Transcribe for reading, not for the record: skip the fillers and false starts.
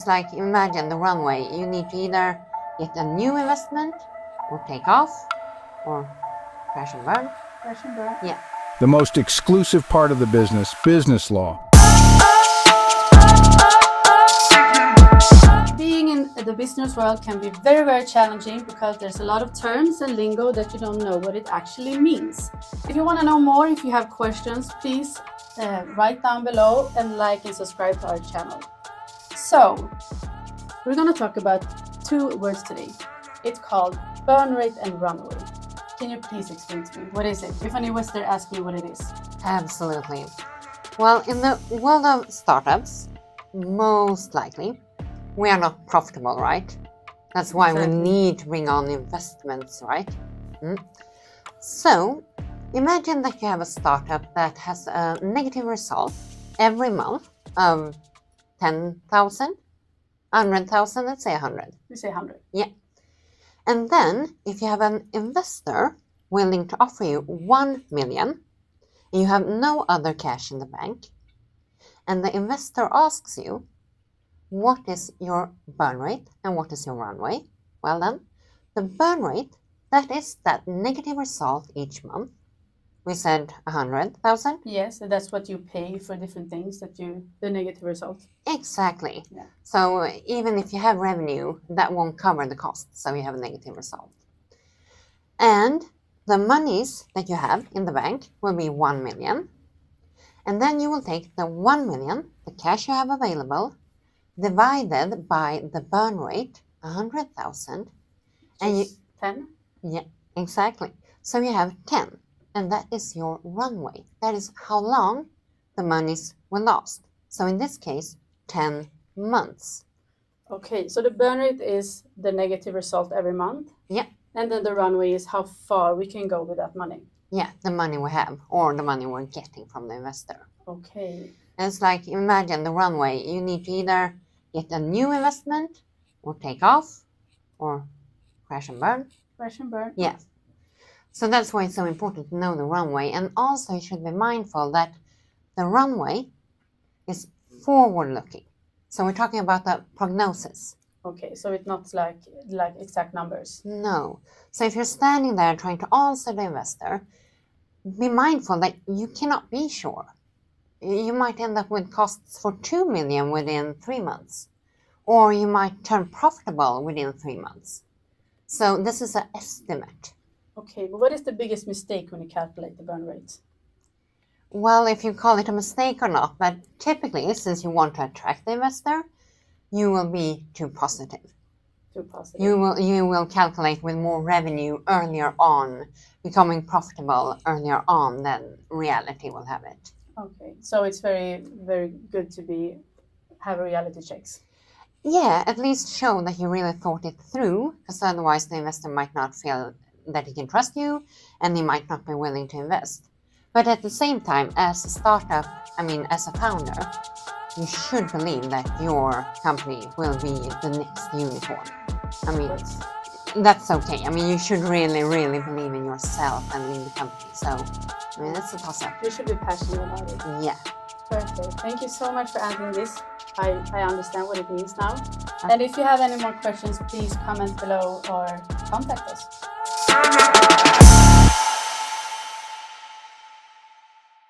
It's like, imagine the runway. You need to either get a new investment or take off or crash and burn. Crash and burn. Yeah. The most exclusive part of the business, business law. Being in the business world can be very, very challenging because there's a lot of terms and lingo that you don't know what it actually means. If you want to know more, if you have questions, please write down below and like and subscribe to our channel. So, we're going to talk about two words today. It's called burn rate and runway. Can you please explain to me, what is it? If any investor asks me what it is. Absolutely. Well, in the world of startups, most likely, we are not profitable, right? That's why we need to bring on investments, right? So, imagine that you have a startup that has a negative result every month of 10,000, 100,000, let's say 100. We say 100. Yeah. And then, if you have an investor willing to offer you 1 million, and you have no other cash in the bank, and the investor asks you, what is your burn rate and what is your runway? Well then, the burn rate, that is that negative result each month. We said 100,000. Yes, that's what you pay for different things, the negative result. Exactly. Yeah. So even if you have revenue, that won't cover the cost, so you have a negative result. And the monies that you have in the bank will be 1 million. And then you will take the 1 million, the cash you have available, divided by the burn rate, 100,000. And you 10? Yeah, exactly. So you have 10. And that is your runway. That is how long the monies will last. So in this case, 10 months. Okay, so the burn rate is the negative result every month. Yeah. And then the runway is how far we can go with that money. Yeah, the money we have or the money we're getting from the investor. Okay. And it's like, imagine the runway. You need to either get a new investment or take off or crash and burn. Crash and burn. Yeah. So that's why it's so important to know the runway. And also you should be mindful that the runway is forward-looking. So we're talking about the prognosis. Okay, so it's not like exact numbers. No. So if you're standing there trying to answer the investor, be mindful that you cannot be sure. You might end up with costs for 2 million within 3 months. Or you might turn profitable within 3 months. So this is an estimate. Okay, but what is the biggest mistake when you calculate the burn rate? Well, if you call it a mistake or not, but typically, since you want to attract the investor, you will be too positive. Too positive. You will calculate with more revenue earlier on, becoming profitable earlier on than reality will have it. Okay, so it's very, very good to have reality checks. Yeah, at least show that you really thought it through, because otherwise the investor might not feel that he can trust you, and he might not be willing to invest. But at the same time, as a startup, as a founder, you should believe that your company will be the next unicorn. That's okay. You should really, really believe in yourself and in the company. So, that's a toss-up. You should be passionate about it. Yeah. Perfect. Thank you so much for answering this. I understand what it means now. And if you have any more questions, please comment below or contact us.